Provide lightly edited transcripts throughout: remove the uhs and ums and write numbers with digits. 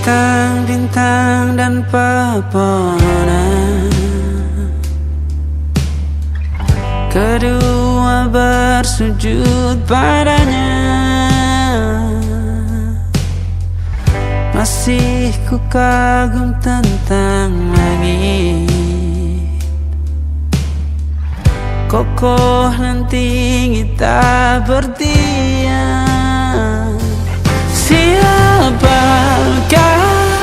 bintang-bintang dan pepohonan, kedua bersujud padanya. Masih ku kagum tentang langit, kokoh dan tinggi tak bertiang. Siapakah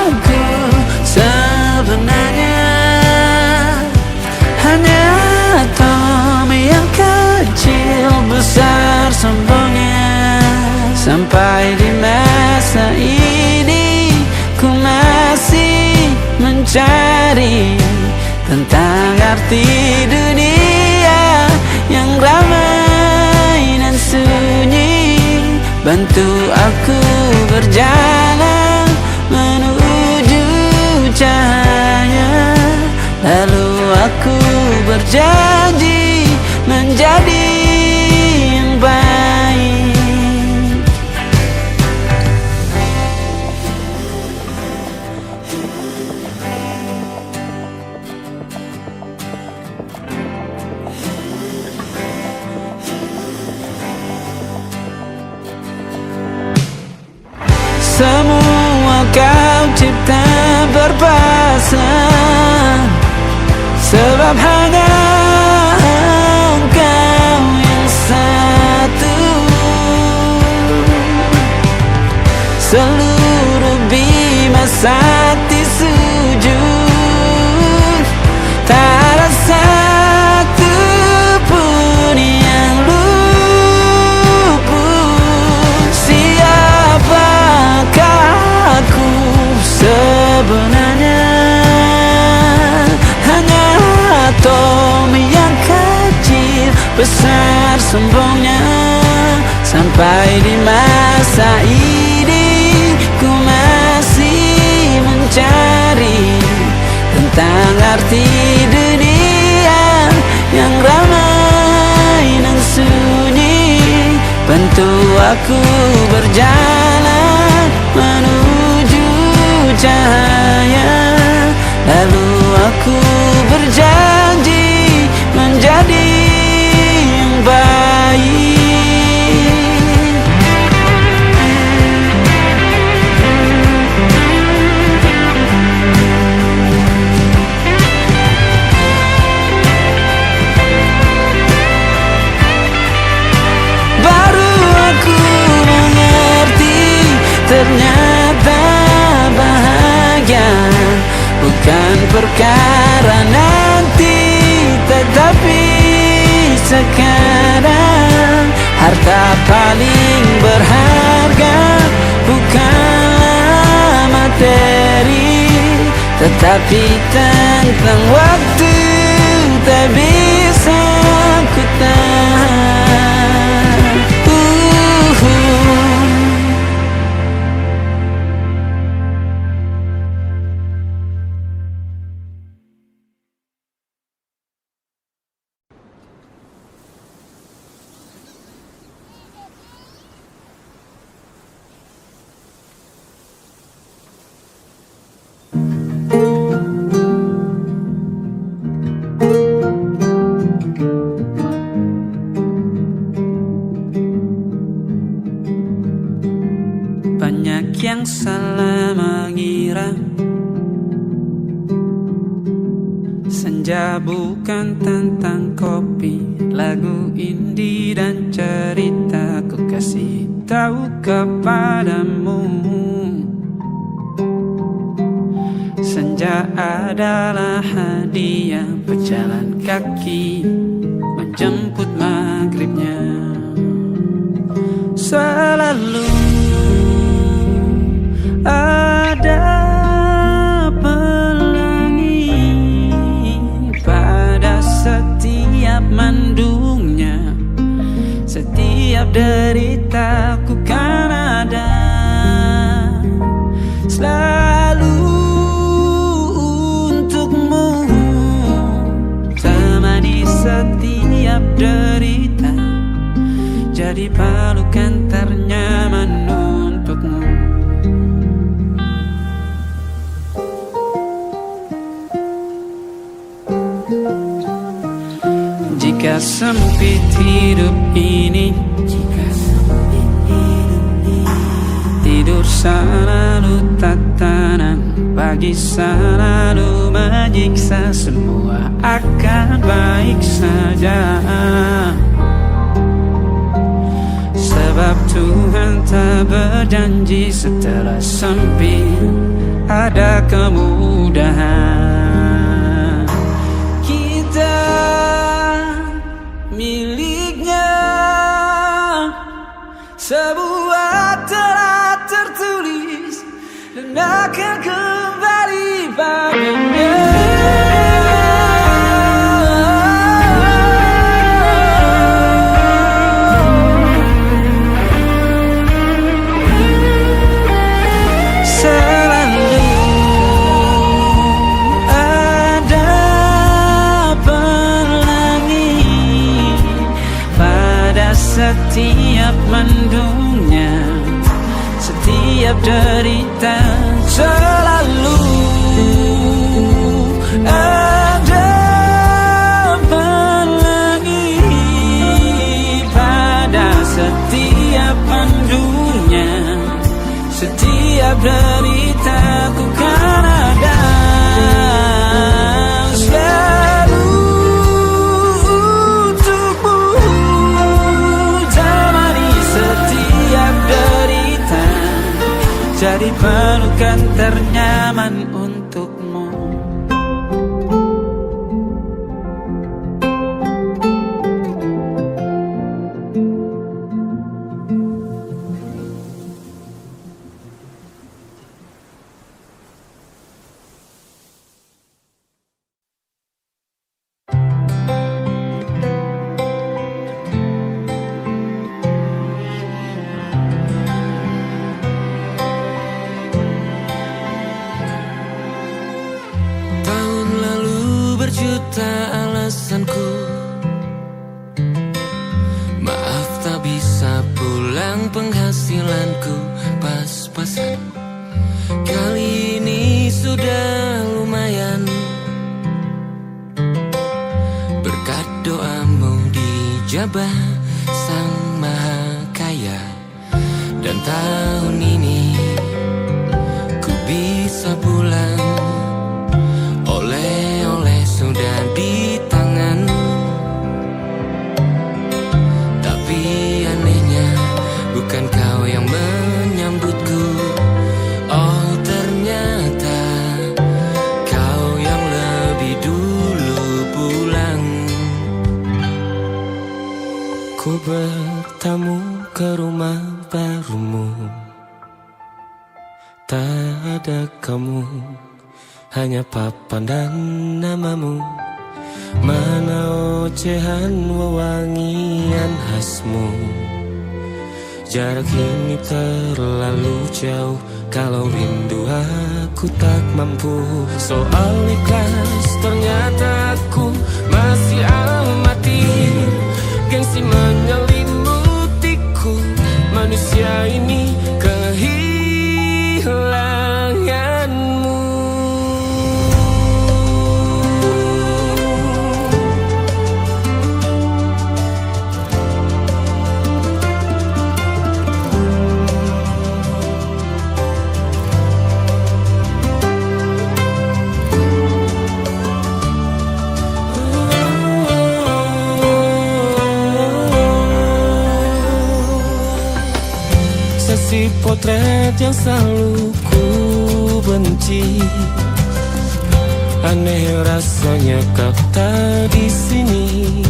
aku sebenarnya? Hanya atom yang kecil besar sombongnya. Sampai di masa ini ku masih mencari tentang arti dunia yang ramai dan sunyi. Bantu aku berjalan menuju cahaya, lalu aku berjanji menjadi yang baik. Semua kau cipta berpasang, sebab hanya engkau yang satu. Seluruh bima sakti sujud, tak ada satu pun yang luput. Siapakah aku sebenarnya? Hanya atom yang kecil besar sombongnya. Sampai di masa ini ku masih mencari tentang arti dunia yang ramai dan sunyi. Bantu aku berjalan menuju cahaya, lalu aku berjanji menjadi yang baik. Baru aku mengerti, ternyata bahagia bukan perkara nanti, tetapi sekarang. Harta paling berharga bukanlah materi, tetapi tentang waktu tak bisa ku tahan. Banyak yang salah mengira senja bukan tentang kopi, lagu indie dan cerita ku kasih tahu kepadamu. Senja adalah hadiah berjalan kaki menjemput maghribnya. Selalu ada pelangi pada setiap mendungnya. Setiap deritaku kan ada selalu untukmu. Temani setiap derita, jadi pelukan ternyaman untukmu. sempit hidup ini, tidur selalu tatanan, pagi selalu menyiksa, semua akan baik saja. Sebab Tuhan tak berjanji setelah sempit ada kemudahan. Kita miliknya, sebuah telah tertulis dan akan kembali padanya. Setiap mendungnya, setiap derita, selalu ada pelangi. Pada setiap mendungnya, setiap derita, ku kan ada. Jadi pelukan ternyaman untukmu. Alasanku, maaf tak bisa pulang, penghasilanku pas-pasan. Kali ini sudah lumayan, berkat doamu dijabah Sang Maha Kaya. Dan tahun ini ku bisa pulang, oleh-oleh sudah di tangan. Tapi anehnya bukan kau yang menyambutku. Oh ternyata kau yang lebih dulu pulang. Ku bertamu ke rumah barumu, tak ada kamu, hanya papan dan namamu. Mana ocehan wewangian khasmu. Jarak ini terlalu jauh, kalau rindu aku tak mampu. Soal ikhlas ternyata aku masih amati. Gengsi menyelimutiku, manusia ini kehilanganmu. Si potret yang selalu ku benci, aneh rasanya kau tak di sini.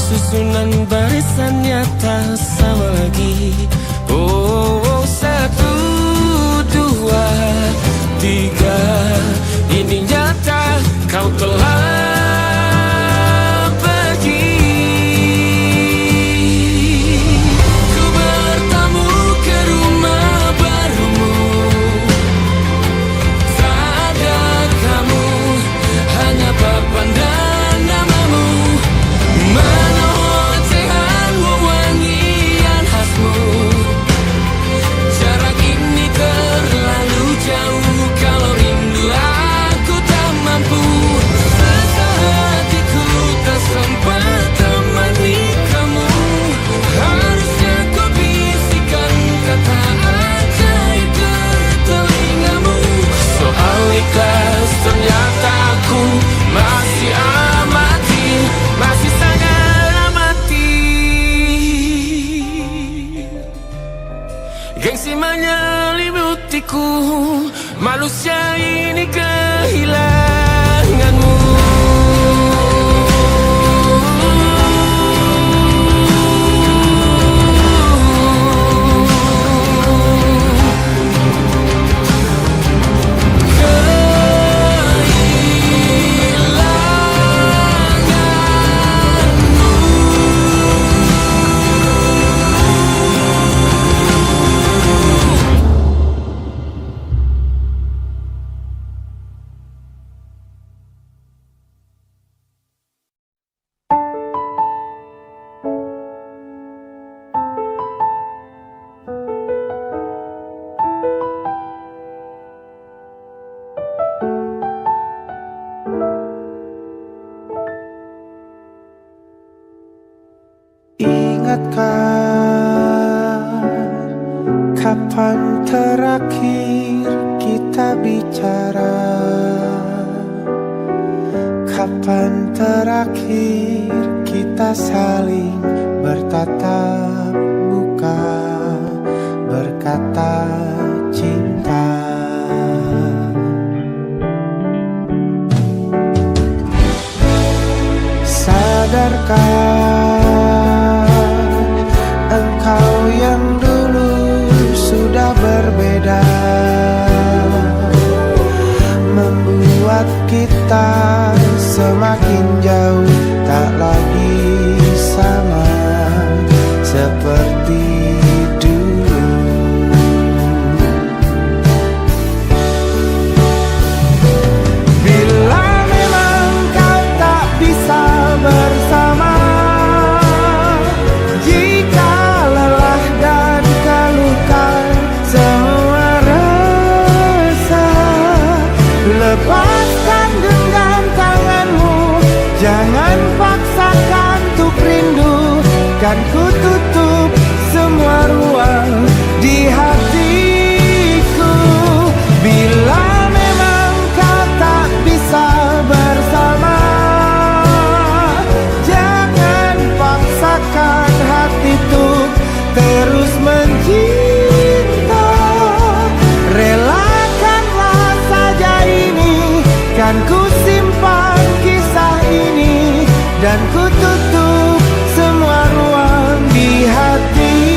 Susunan barisannya tak sama lagi. Oh, 1, 2, 3, ini nyata kau telah khasmu. Gengsi menyelibutiku, manusia ini kehilanganmu. Ingatkah kapan terakhir kita bicara? Kapan terakhir kita saling bertatap muka, berkata cinta? Sadarkah engkau yang dulu sudah berbeda, membuat kita semakin jauh, tak lagi sama seperti dulu. Bila memang kau tak bisa bersama, jika lelah dan keluhkan semua rasa, lepaskan genggam tanganmu, jangan paksakan untuk rindu. Kan ku tutup semua ruang di hatiku. Bila memang kau tak bisa bersama, jangan paksakan hati untuk terus mencinta. Relakanlah saja ini, kan ku simpan kisah ini, dan ku tutup semua ruang di hatiku.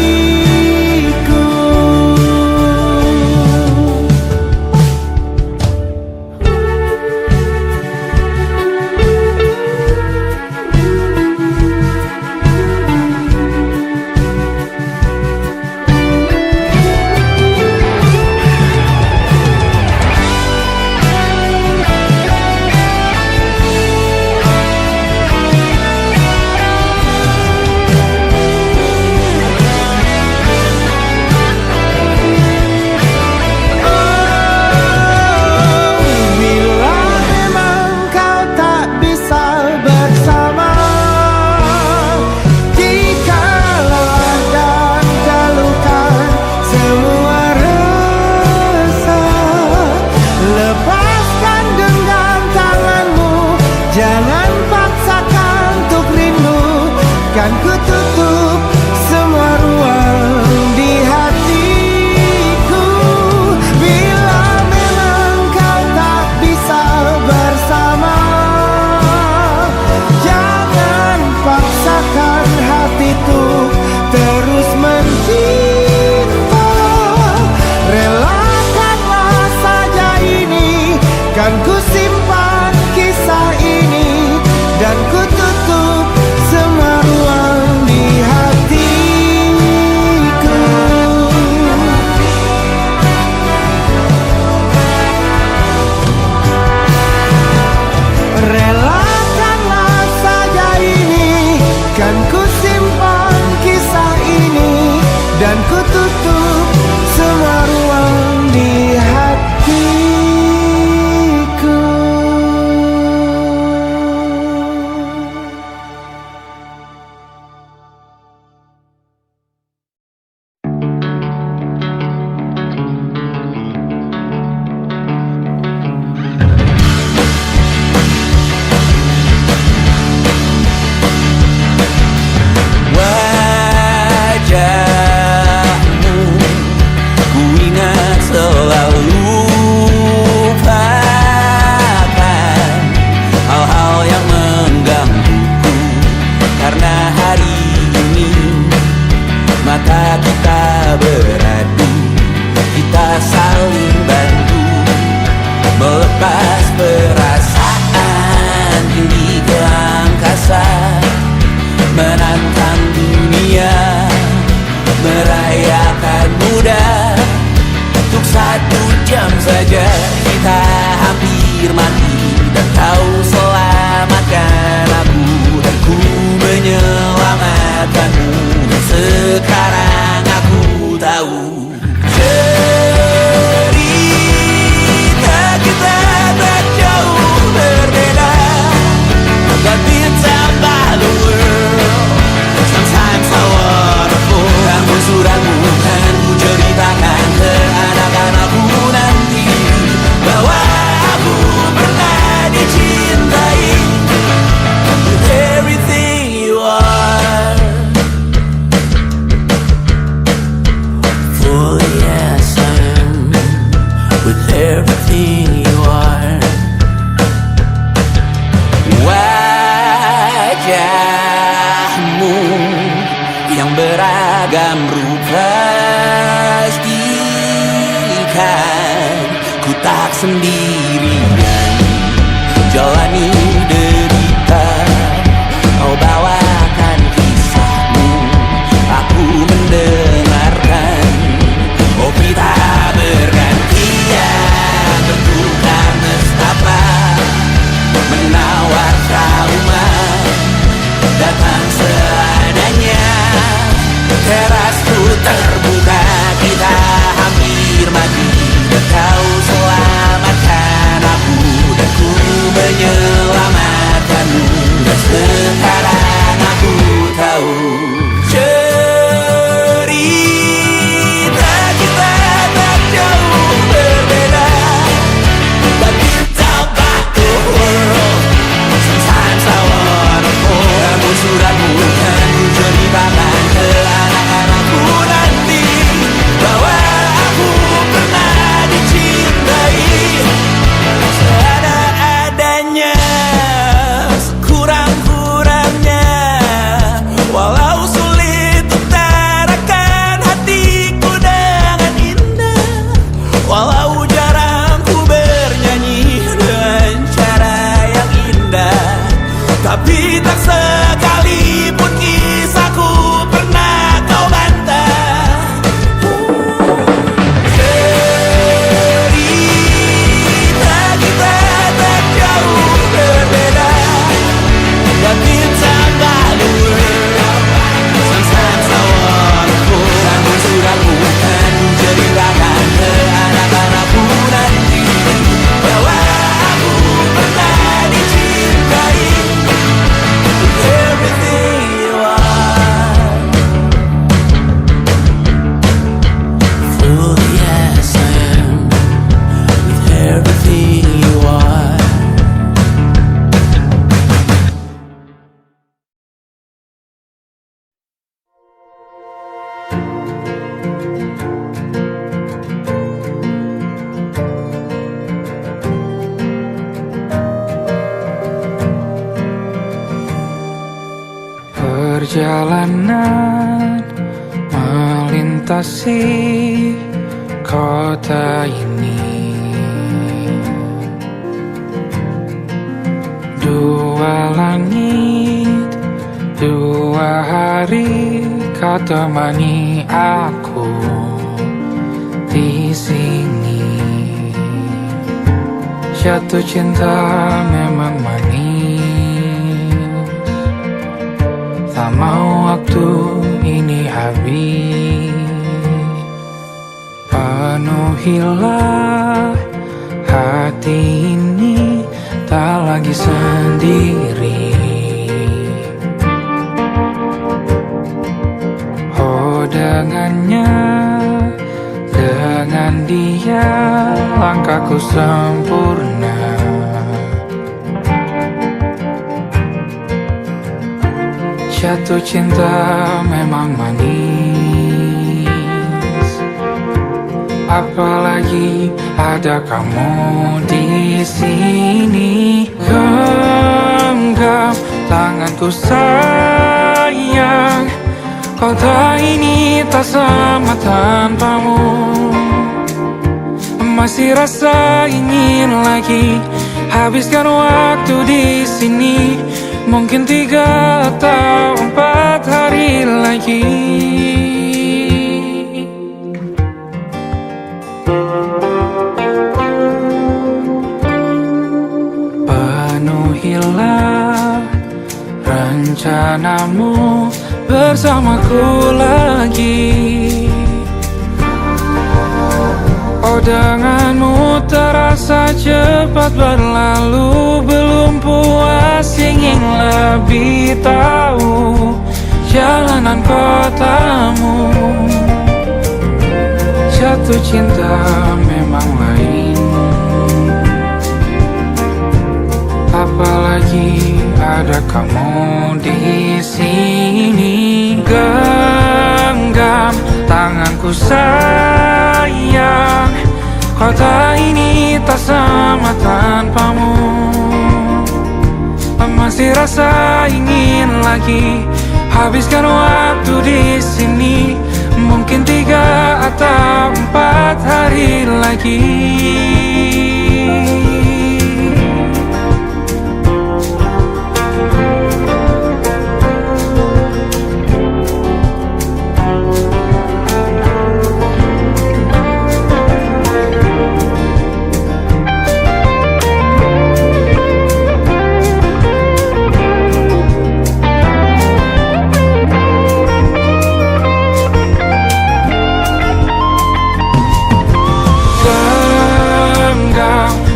Kan ku tutup semua ruang di hatiku. Bila memang kau tak bisa bersama, jangan paksakan hatiku terus mencinta. Relakanlah saja ini, kan ku simpan kisah ini, dan ku tutup semua ruang di hatiku. Relakanlah saja ini, kan ku simpan kisah ini, dan ku tutup semua ruang di hatiku. Wajahmu merayakan mudah. Untuk 1 jam saja kita hampir mati, dan kau selamatkan aku, dan ku menyelamatkanmu. Dan sekarang aku tahu cerita kita tak jauh berbeda. But it's about the world. Sometimes I wanna fall. Namun suratmu kan ku ceritakan ke anak-anakku nanti, bahwa aku pernah dicintai with everything you are. For yes I am with everything you are. Wajahmu yang beragam rupa pastikan ku tak sendirian jalani derita. Kau bawakan kisahmu, aku mendengarkan. Oh kita bergantian, bertukar nestapa, menawar trauma, datang seadanya. Terasku terbuka, kita hampir mati, dan kau selamatkan aku, dan ku menyelamatkanmu. Dan sekarang aku tahu cerita kita tak jauh berbeda. But it's about the world. Sometimes I wanna fall. Namun suratmu kan ku ceritakan ke anak-anakku nanti, bahwa aku pernah dicintai seada-adanya, sekurang-kurangnya. Walau sulit utarakan hatiku dengan indah, walau jarang ku bernyanyi dengan cara yang indah, tapi tak sekalipun kisahku pernah kau bantah. Cerita kita tak jauh berbeda, but it's about the world. Sometimes I wanna fall. Namun suratmu kan ku ceritakan ke anak-anakku nanti, bahwa aku pernah dicintai with everything you are. Fully yes I am with everything you are. Perjalanan melintasi kota ini, 2 langit, 2 hari kau temani aku di sini. Jatuh cinta memang manis, tak mau waktu ini habis. Penuhilah hati ini, tak lagi sendiri. Oh dengannya, dengan dia langkahku sempurna. Jatuh cinta memang manis, apalagi ada kamu di sini. Genggam tanganku sayang, kota ini tak sama tanpamu. Masih rasa ingin lagi habiskan waktu di sini. Mungkin 3 atau 4 hari lagi. bersamaku lagi. Oh, denganmu terasa cepat berlalu. Belum puas ingin lebih tahu jalanan kotamu. Jatuh cinta memang lain, apalagi ada kamu di sini. Genggam tanganku sayang, kota ini tak sama tanpamu. Masih rasa ingin lagi habiskan waktu di sini. Mungkin 3 atau 4 hari lagi.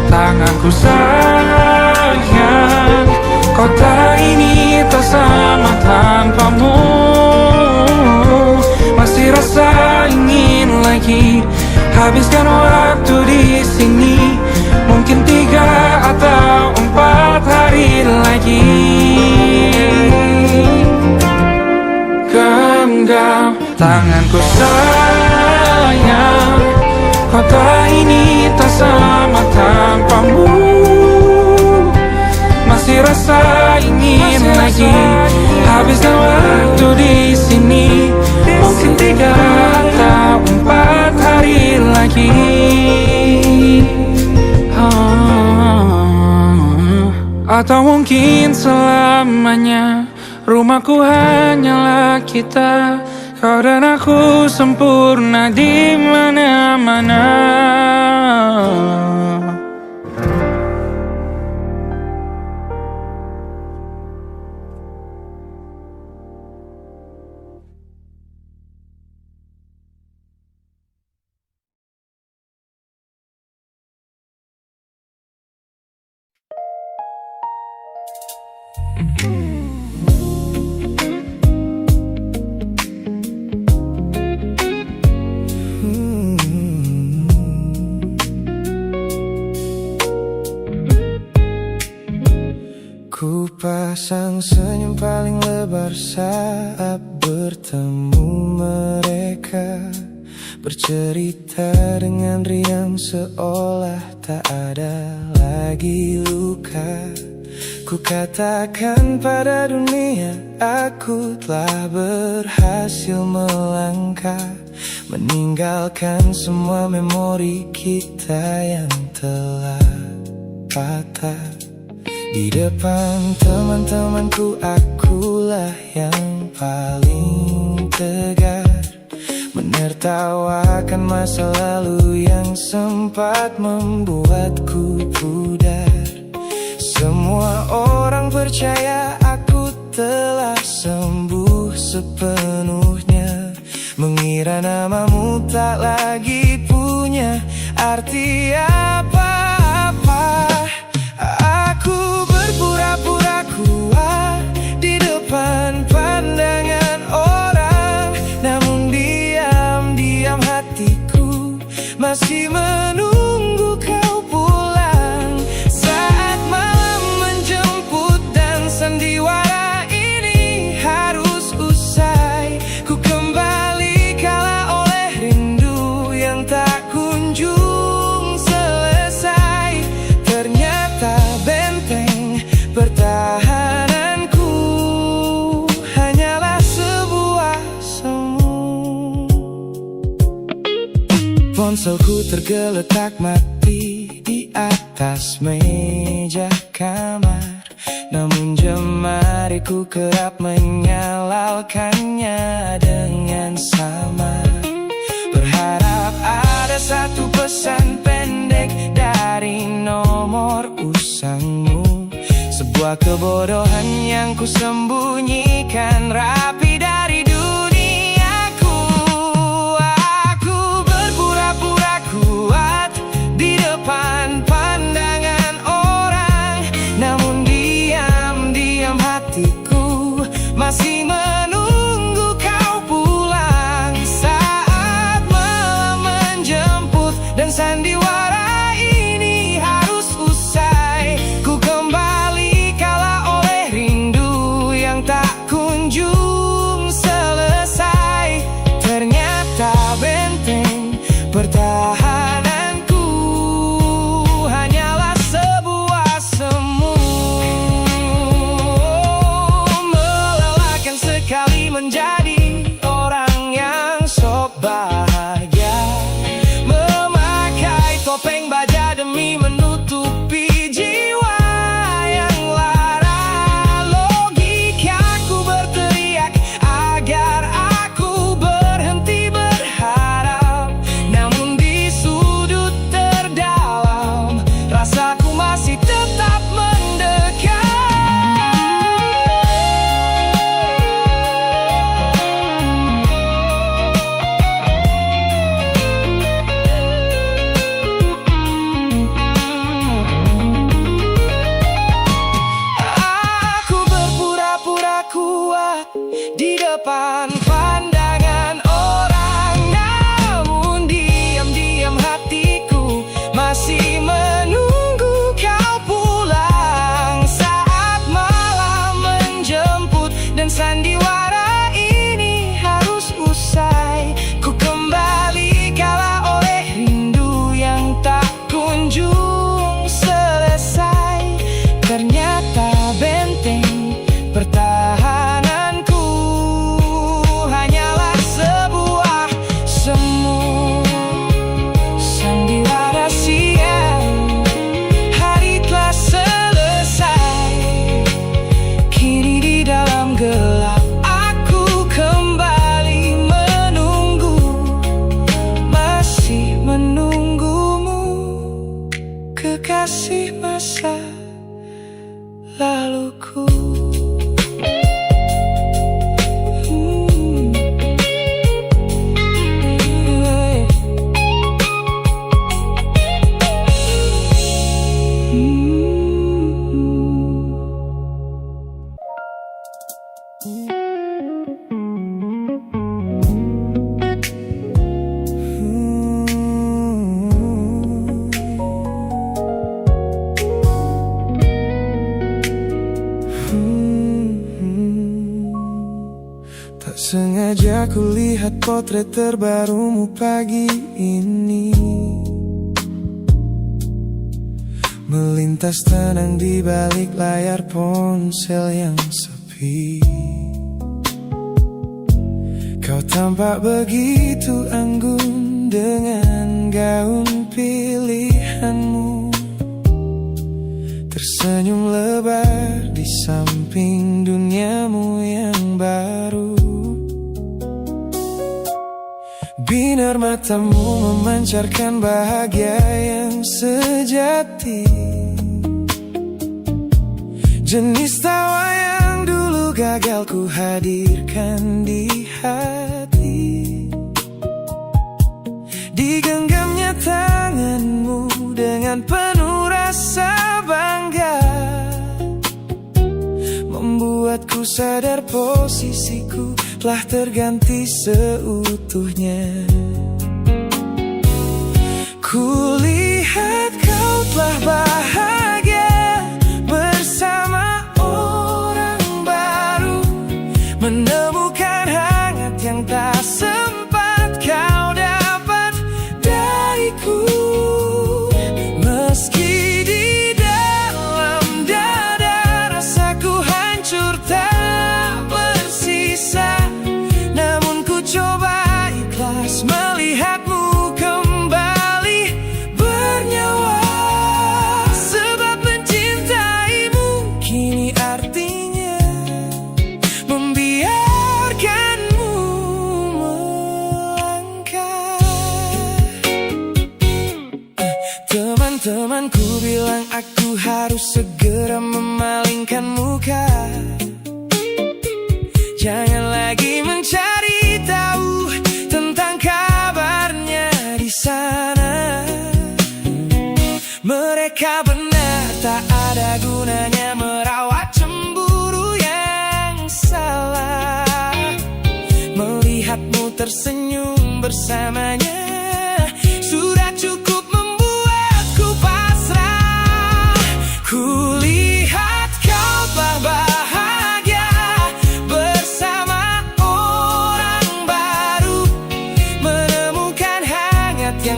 Tanganku sayang, kota ini tak sama tanpamu. Masih rasa ingin lagi habiskan waktu di sini. Mungkin 3 atau 4 hari lagi. Genggam tanganku sayang, kota ini tak sama tanpamu. Masih rasa ingin lagi habiskan waktu di sini. Mungkin 3 atau 4 hari lagi. Atau mungkin selamanya. Rumahku hanyalah kita, kau dan aku sempurna di mana-mana. Ku pasang senyum paling lebar saat bertemu mereka, bercerita dengan riang seolah tak ada lagi luka. Ku katakan pada dunia aku telah berhasil melangkah, meninggalkan semua memori kita yang telah patah. Di depan teman-temanku akulah yang paling tegar, menertawakan masa lalu yang sempat membuatku pudar. Semua orang percaya aku telah sembuh sepenuhnya, mengira namamu tak lagi punya arti apa-apa. Aku berpura-pura kuat di depan pandangan orang, namun diam-diam hatiku masih menunggu kau pulang. Saat malam menjemput dan sandiwara ini harus usai, ku kembali kalah oleh rindu yang tak kunjung selesai. Ternyata benteng pertahananku hanyalah sebuah semu. Ponselku tergeletak mati di atas meja kamar, namun jemariku kerap menyalakannya dengan samar. Berharap ada satu pesan pendek dari nomor usangmu, sebuah kebodohan yang ku sembunyikan rapi dari dunia. Pertahananku hanyalah sebuah semu, melelahkan sekali menjadi orang yang sok bahagia, memakai topeng baja demi menutupi jiwa yang lara. Logikaku berteriak agar aku berhenti berharap, namun di sudut terdalam rasaku masih tetap mendekat. Aku berpura-pura kuat di depan pandangan orang, namun diam-diam hatiku masih menunggu kau pulang. Saat malam menjemput dan sandiwara ini harus usai, ku kembali kalah oleh rindu yang tak kunjung selesai. Ternyata benteng pertahananku hanyalah sebuah semu, sandiwara siang. Hari telah selesai, kini di dalam gelap aku kembali menunggu, masih menunggumu, kekasih masa laluku. Tak sengaja ku lihat potret terbarumu pagi ini, melintas tenang di balik layar ponsel yang sepi. Kau tampak begitu anggun dengan gaun pilihanmu, tersenyum lebar di samping duniamu yang baru. Binar matamu memancarkan bahagia yang sejati, jenis tawa yang dulu gagal ku hadirkan di hati. Digenggamnya tanganmu dengan penuh rasa bangga, membuatku sadar posisiku telah terganti seutuhnya. Kulihat kau telah bahagia bersama orang baru, menemukan hangat yang tak sempat kau dapat dariku. Meski di dalam dada rasaku hancur tak bersisa, namun ku coba ikhlas melihatmu kembali bernyawa. Sebab mencintaimu kini artinya membiarkanmu melangkah. Teman-temanku bilang aku harus segera memalingkan muka, jangan lagi mencari tahu tentang kabarnya di sana. Mereka benar, tak ada gunanya merawat cemburu yang salah. Melihatmu tersenyum bersamanya sudah cukup membuatku pasrah. Kulihat kau telah bahagia bersama orang baru, menemukan hangat yang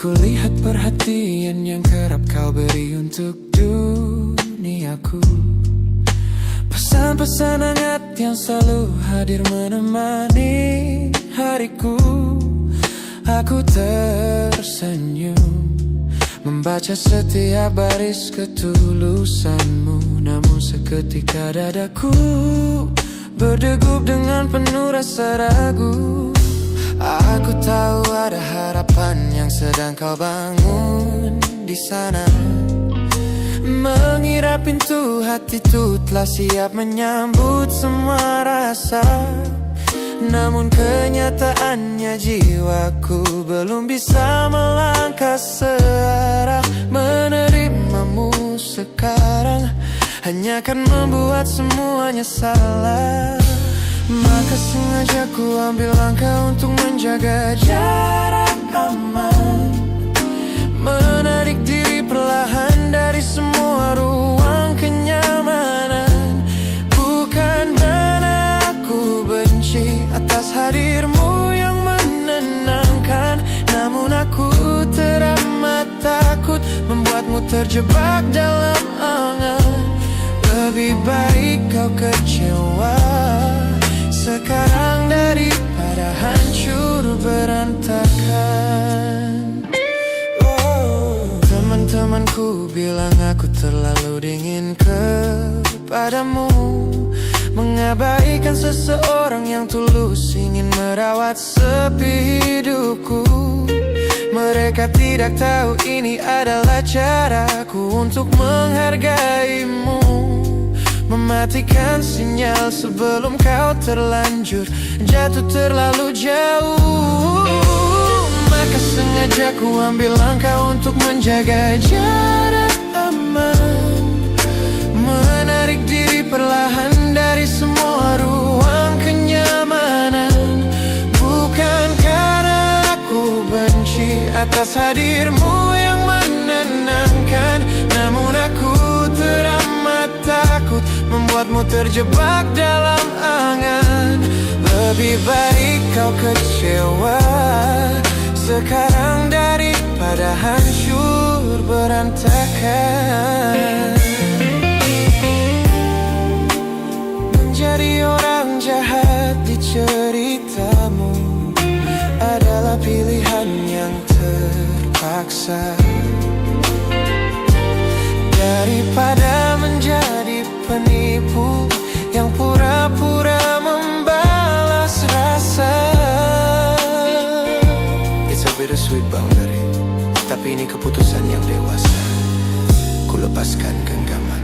Kulihat perhatian yang kerap kau beri untuk duniaku. Pesan-pesan hangat yang selalu hadir menemani hariku. Aku tersenyum membaca setiap baris ketulusanmu. Namun seketika dadaku berdegup dengan penuh rasa ragu. Aku tahu ada harapan yang sedang kau bangun di sana. Mengira pintu hatiku telah siap menyambut semua rasa. Namun kenyataannya jiwaku belum bisa melangkah searah. Menerimamu sekarang hanya akan membuat semuanya salah. Maka sengaja ku ambil langkah untuk menjaga jarak aman. Menarik diri perlahan dari semua ruang kenyamanan. Bukan karena aku benci atas hadirmu yang menenangkan. Namun aku teramat takut membuatmu terjebak dalam angan. Lebih baik kau kecewa sekarang daripada hancur berantakan. Teman-temanku bilang aku terlalu dingin kepadamu, mengabaikan seseorang yang tulus ingin merawat sepi hidupku. Mereka tidak tahu ini adalah caraku untuk menghargaimu. Mematikan sinyal sebelum kau terlanjur jatuh terlalu jauh. Maka sengaja ku ambil langkah untuk menjaga jarak aman. Menarik diri perlahan dari semua ruang kenyamanan. Bukan karena aku benci atas hadirmu yang menenangkan. Namun aku teramat takut membuatmu terjebak dalam angan. Lebih baik kau kecewa sekarang daripada hancur berantakan. Menjadi orang jahat di ceritamu adalah pilihan yang terpaksa. Daripada menjadi penipu yang pura-pura membalas rasa. It's a bittersweet boundary, tapi ini keputusan yang dewasa. Ku lepaskan genggaman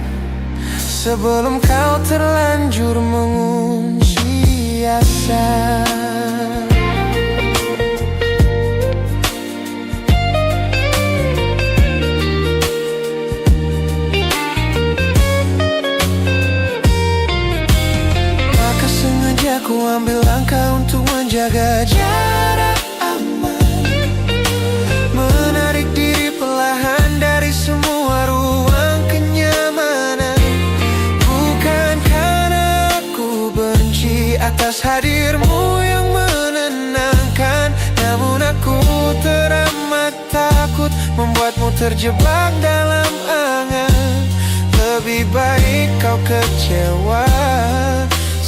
sebelum kau terlanjur mengunci asa. Ku ambil langkah untuk menjaga jarak aman. Menarik diri perlahan dari semua ruang kenyamanan. Bukan karena aku benci atas hadirmu yang menenangkan. Namun aku teramat takut membuatmu terjebak dalam angan. Lebih baik kau kecewa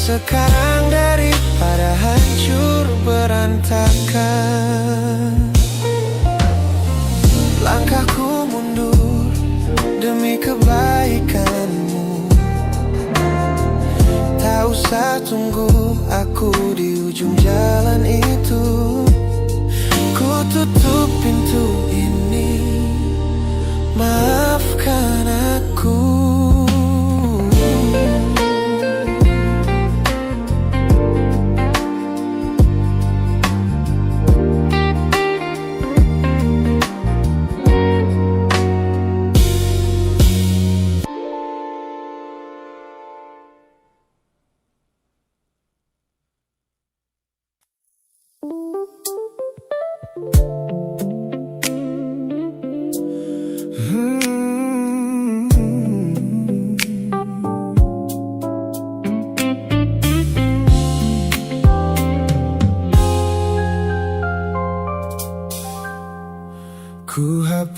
sekarang daripada hancur berantakan. Langkahku mundur demi kebaikanmu. Tak usah tunggu aku di ujung jalan itu. Ku tutup pintu ini, maafkan aku.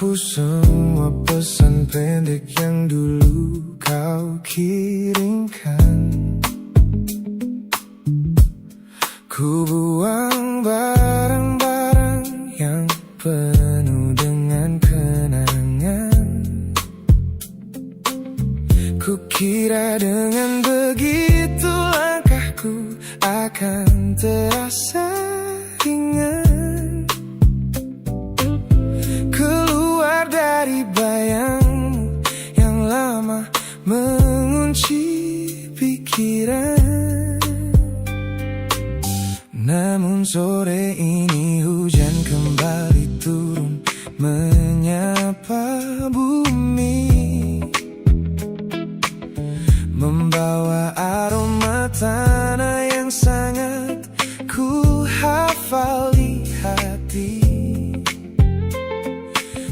hapus semua pesan pendek yang dulu kau kirimkan. Ku buang barang-barang yang penuh dengan kenangan. Ku kira dengan begitu langkahku akan terasa ringan. Keluar dari bayangmu yang lama mengunci pikiran. Namun sore ini hujan kembali turun menyapa bumi, membawa aroma tanah yang sangat ku hafal di hati.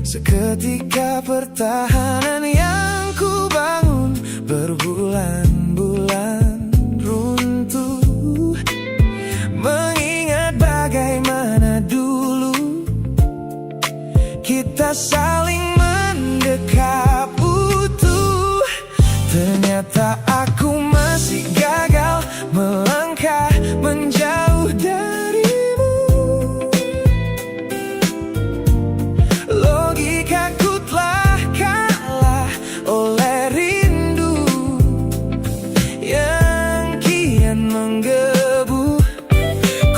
Seketika pertahanan yang ku bangun berbulan-bulan runtuh. Mengingat bagaimana dulu kita saling mendekap utuh. Ternyata aku masih gagal melangkah menjauh darimu. Logikaku telah kalah oleh rindu yang kian menggebu.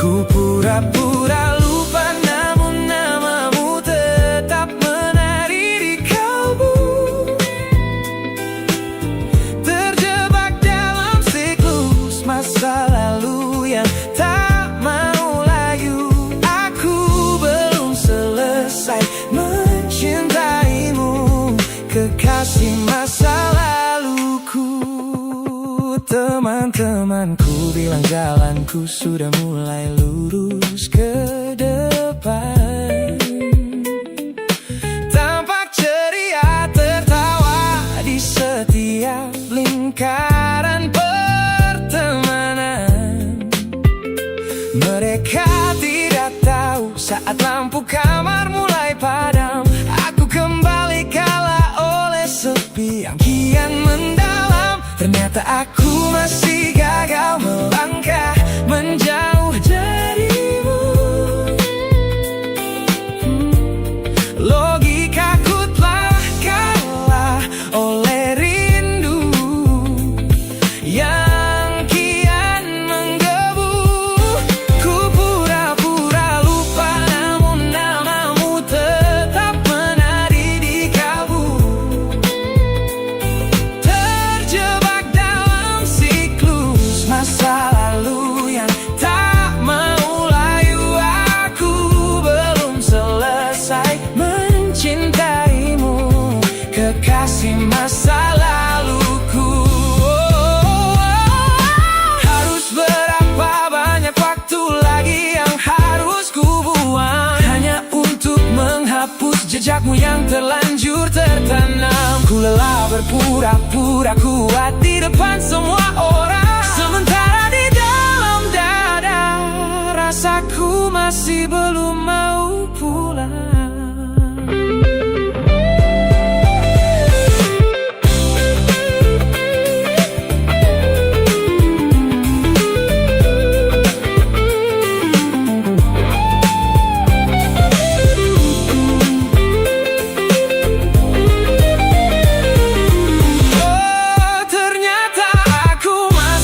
Ku pura-pura lupa namun namamu tetap menari di kalbu. Terjebak dalam siklus masa lalu yang tak mau layu. Aku belum selesai mencintaimu, kekasih masa laluku. Teman-temanku bilang jalanku sudah mulai lurus ke depan. Tampak ceria tertawa di setiap lingkaran pertemanan. Mereka tidak tahu saat lampu kamar mulai padam, aku kembali kalah oleh sepi yang kian mendalam. Ternyata aku masih gagal melangkah menjauh darimu. Logikaku telah kalah oleh rindu yang kian menggebu. Ku pura-pura lupa namun namamu tetap menari di kalbu. Terjebak dalam siklus masa lalu yang tak mau layu. Aku belum selesai mencintaimu, kekasih masa laluku. Harus berapa banyak waktu lagi yang harus ku buang hanya untuk menghapus jejakmu yang terlanjur tertanam. Ku lelah berpura-pura kuat di depan semua orang, sementara di dalam dada rasaku masih belum mau pulang. Ternyata aku masih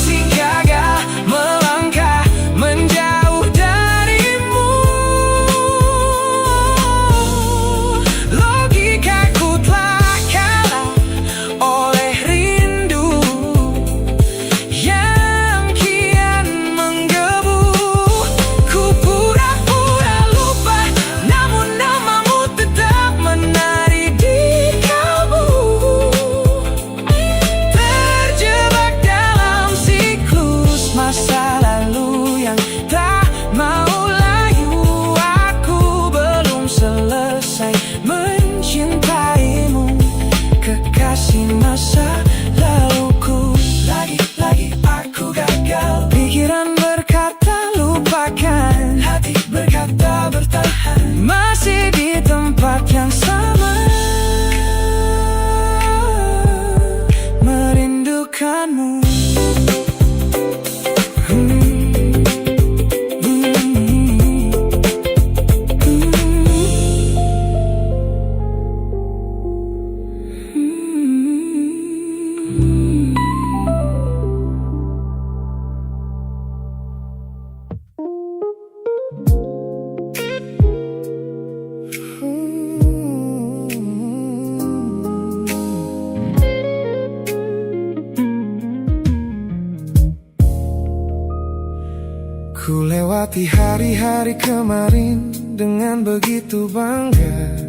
Ku lewati hari-hari kemarin dengan begitu bangga,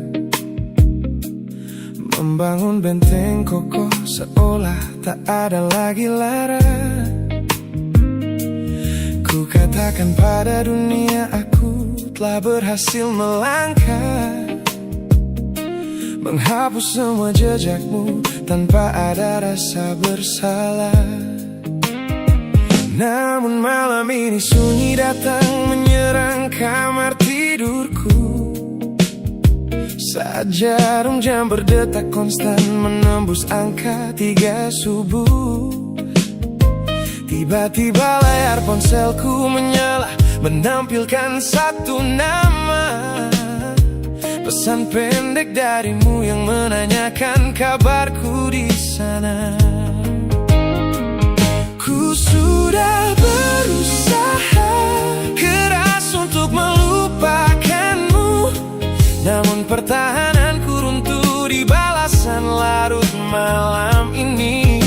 membangun benteng kokoh seolah tak ada lagi lara. Ku katakan pada dunia aku telah berhasil melangkah, menghapus semua jejakmu tanpa ada rasa bersalah. Namun malam ini sunyi datang menyerang kamar tidurku, saat jarum jam berdetak konstan menembus angka 3 subuh. Tiba-tiba layar ponselku menyala, menampilkan satu nama, pesan pendek darimu yang menanyakan kabarku di sana. Ku sudah berusaha keras untuk melupakanmu, namun pertahananku runtuh di balasan larut malam ini.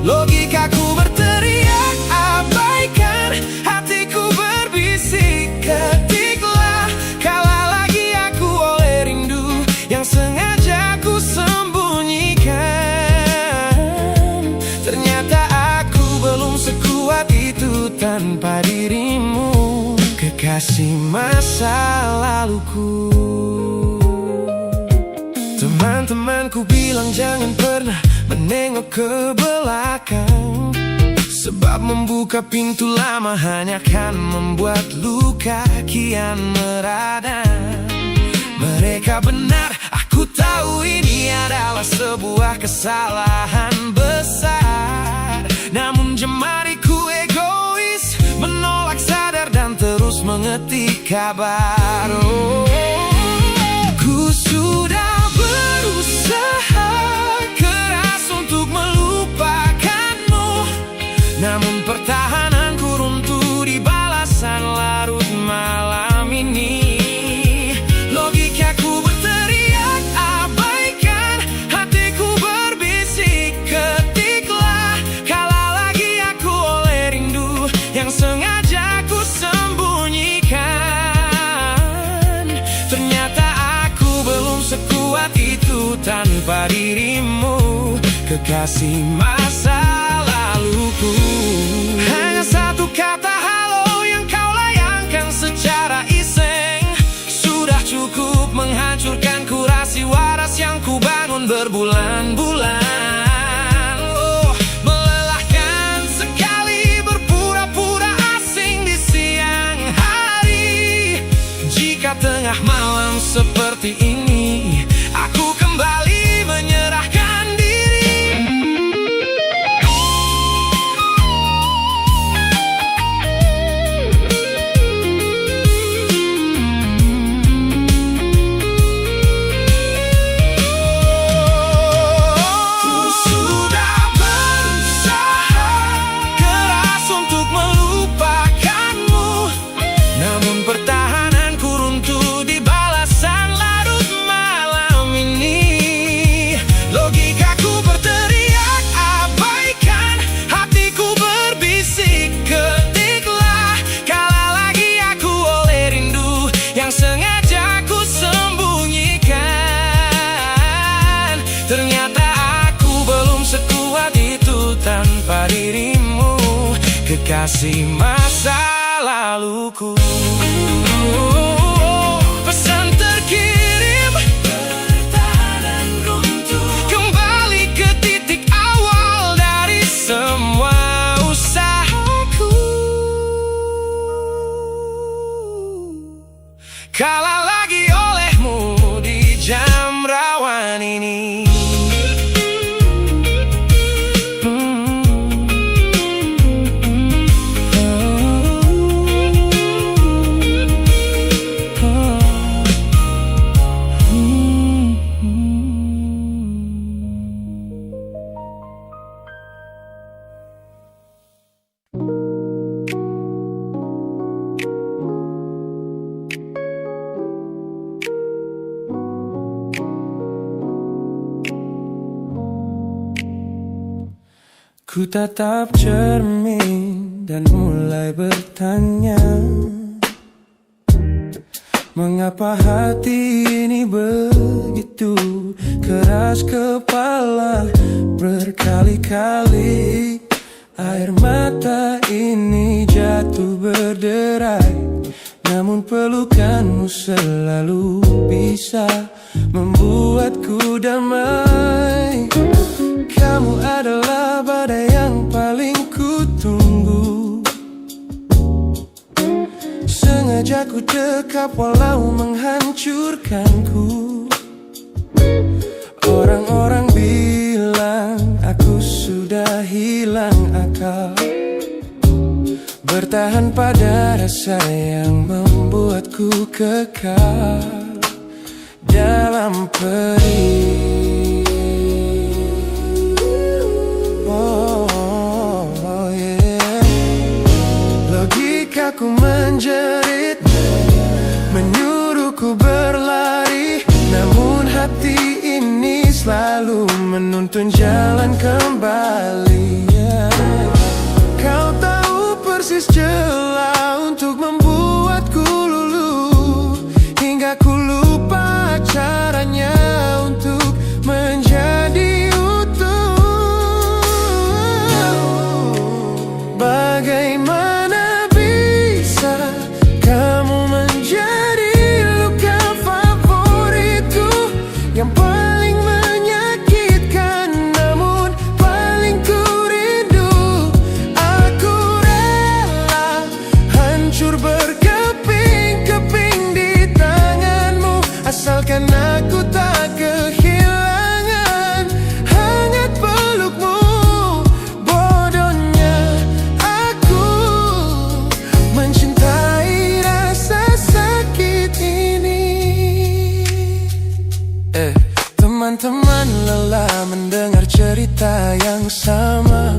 Logikaku berteriak abaikan, hatiku berbisik ketiklah, kalah lagi aku oleh rindu yang sengaja ku sembunyikan. Ternyata aku belum sekuat itu tanpa dirimu, kekasih masa laluku. Teman-temanku bilang jangan pernah menengok ke belakang, sebab membuka pintu lama hanya akan membuat luka kian meradang. Mereka benar, aku tahu ini adalah sebuah kesalahan besar, namun jemariku egois menolak sadar dan terus mengetik kabar. Ku sudah berusaha keras untuk melupakanmu, namun pertahananku runtuh di balasan larut malam ini. Logikaku berteriak abaikan, hatiku berbisik ketiklah, kalah lagi aku oleh rindu yang sengaja ku sembunyikan. Ternyata aku belum sekuat itu tanpa dirimu, kekasih masa laluku. Hanya satu kata halo yang kau layangkan secara iseng sudah cukup menghancurkan kurasi waras yang ku bangun berbulan-bulan. Oh, melelahkan sekali berpura-pura asing di siang hari. Jika tengah malam seperti ini aku kembali menyerahkan diri. Ku sudah berusaha keras untuk melupakanmu, namun pertahananku runtuh di balasan larut malam ini. Logikaku berteriak abaikan, hatiku berbisik ketiklah, kalah lagi aku oleh rindu yang sengaja ku sembunyikan. Ternyata aku belum sekuat itu tanpa dirimu, kekasih masa laluku. Pesan terkirim, pertahanan runtuh, kembali ke titik awal dari semua usahaku. Kalah lagi olehmu di jam rawan ini. Ku tatap cermin dan mulai bertanya, mengapa hati ini begitu keras kepala? Berkali-kali air mata ini jatuh berderai, namun pelukanmu selalu bisa membuatku damai. Kamu adalah badai yang paling kutunggu, sengaja ku dekap walau menghancurkanku. Orang-orang bilang aku sudah hilang akal, bertahan pada rasa yang membuatku kekal dalam perih. Oh, yeah. Logikaku menjerit, menyuruhku berlari, namun hati ini selalu menuntun jalan kembali. Kau tahu persis celah untuk membuatku luluh, hingga ku lupa caranya untuk menjadi utuh. Bagaimana bisa kamu menjadi luka favoritku, yang paling menyakitkan namun paling ku rindu. Aku rela hancur berkeping-keping di tanganmu, asalkan aku tak kehilangan hangat pelukmu. Bodohnya aku mencintai rasa sakit ini. Teman-teman lelah mendengar cerita yang sama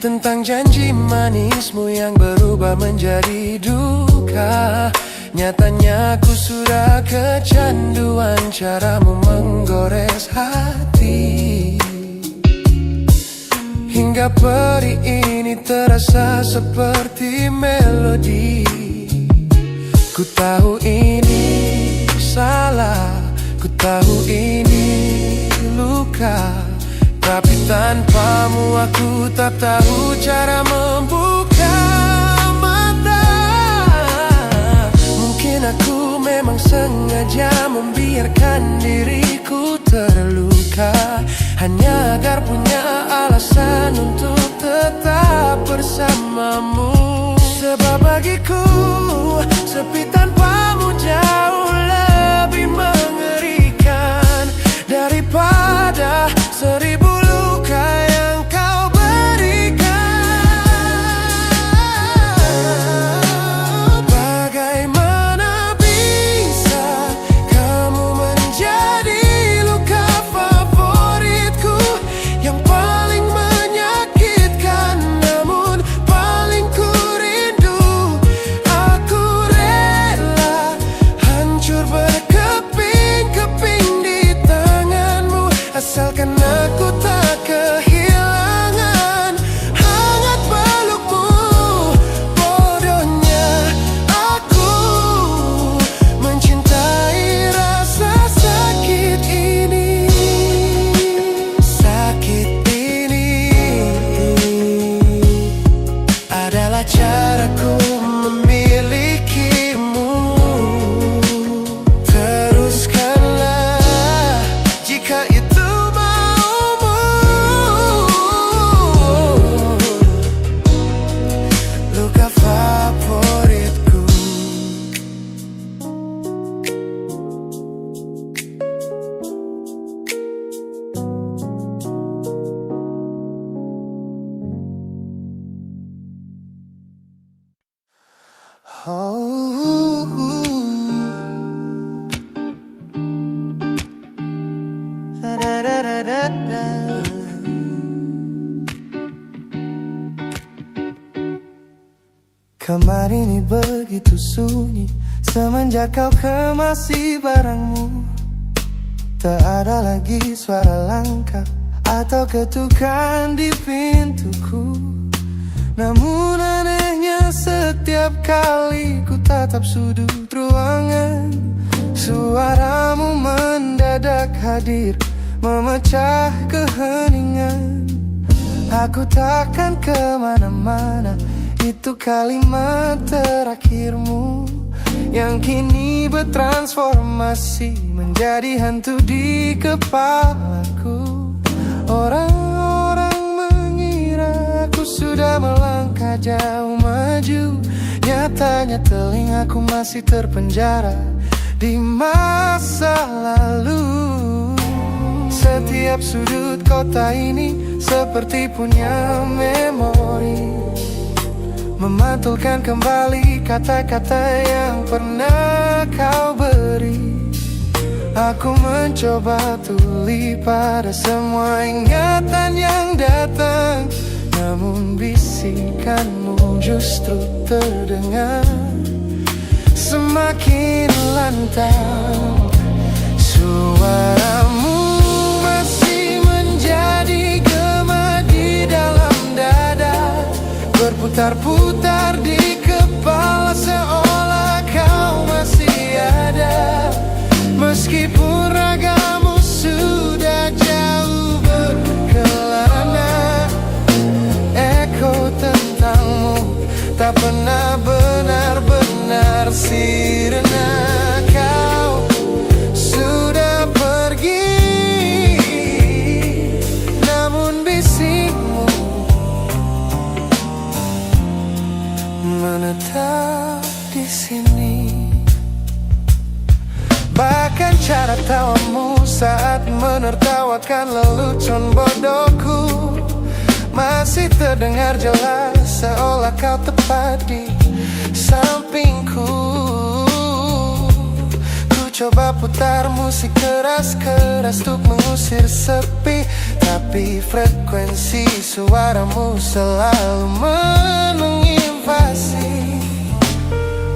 tentang janji manismu yang berubah menjadi duka. Nyatanya aku sudah kecanduan caramu menggores hati, hingga perih ini terasa seperti melodi. Ku tahu ini salah, ku tahu ini luka, tapi tanpamu aku tak tahu cara membuka mata. Mungkin aku memang sengaja membiarkan diriku terluka, hanya agar punya alasan untuk tetap bersamamu. Sebab bagiku sepi tanpamu jauh lebih mengerikan daripada 1000 luka yang kau berikan. Bagaimana bisa kamu menjadi luka favoritku, yang paling menyakitkan namun paling ku rindu. Aku rela hancur berkeping-keping di tanganmu, asalkan aku tak kehilangan hangat pelukmu. Bodohnya aku mencintai rasa sakit ini. Sakit ini adalah caraku memilikimu. Teruskanlah jika itu maumu. Luka favoritku. Kamar ini begitu sunyi semenjak kau kemasi barangmu. Tak ada lagi suara langkah atau ketukan di pintuku. Namun anehnya setiap kali ku tatap sudut ruangan, suaramu mendadak hadir, memecah keheningan. Aku takkan kemana-mana, itu kalimat terakhirmu yang kini bertransformasi menjadi hantu di kepalaku. Orang-orang mengira aku sudah melangkah jauh maju, nyatanya telingaku masih terpenjara di masa lalu. Setiap sudut kota ini seperti punya memori, memantulkan kembali kata-kata yang pernah kau beri. Aku mencoba tuli pada semua ingatan yang datang, namun bisikanmu justru terdengar semakin lantang. Suaramu masih menjadi gema di dalam dada, berputar-putar di kepala seolah kau masih ada. Meskipun ragamu sudah jauh berkelana, eko tentangmu tak pernah benar-benar sirna. Kau sudah pergi, namun bisikmu menetap di sini. Bahkan cara tawamu saat menertawakan lelucon bodohku masih terdengar jelas, seolah kau tepat di sampingku. Ku coba putar musik keras-keras untuk mengusir sepi, tapi frekuensi suaramu selalu menginvasi.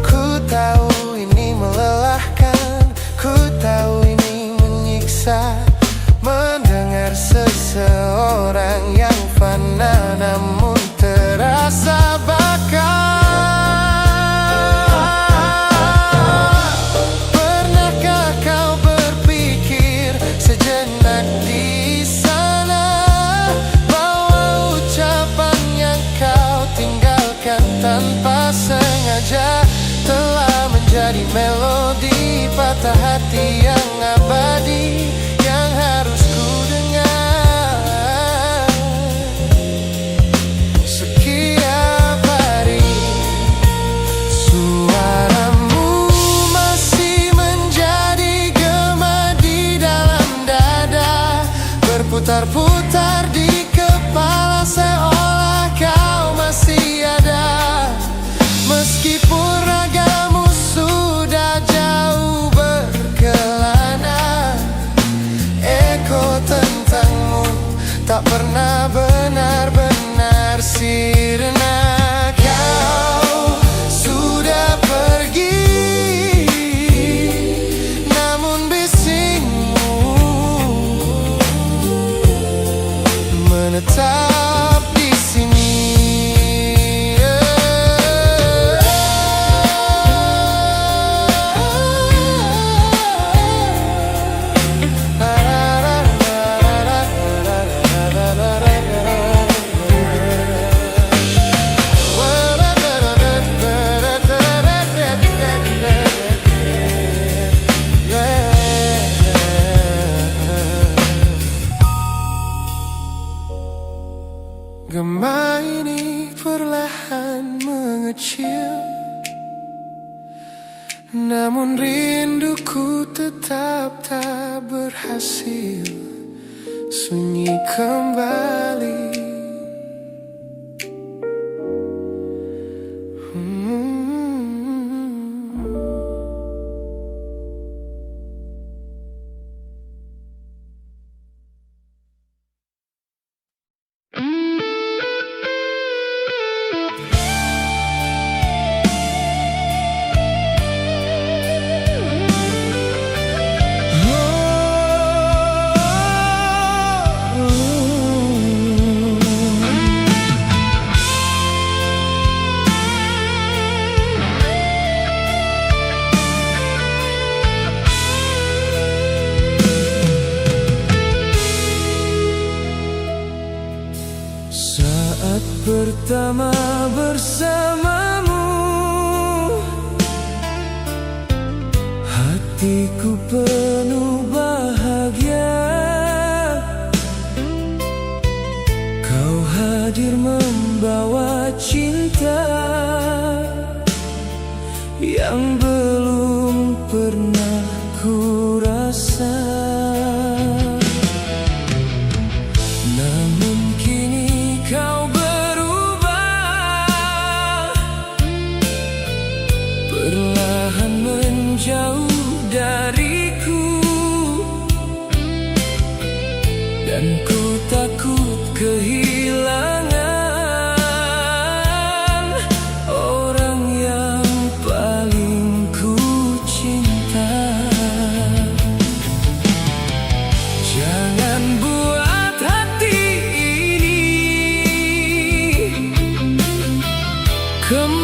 Ku tahu ini melelahkan, ku tahu ini menyiksa, mendengar seseorang yang fana namun terasa bakal. Pernahkah kau berpikir sejenak di sana bahwa ucapan yang kau tinggalkan tanpa sengaja telah menjadi melodi patah hati yang abadi, yang harus ku dengar setiap hari. Suaramu masih menjadi gema di dalam dada, berputar-putar di kepala seolah kau masih ada. Meskipun ragamu sudah jauh berkelana, eko tentangmu tak pernah benar-benar sirna. Kau sudah pergi, namun bisikmu menetap di sini. Gema ini perlahan mengecil, namun rinduku tetap tak berhasil sunyi kembali. pertama bersamamu. Hatiku penuh bahagia, kau hadir membawa cinta yang belum pernah ku rasa. Namun kini kau berubah, perlahan menjauh dariku, dan ku takut kehilangan orang yang paling ku cinta. Jangan buat hati ini kembali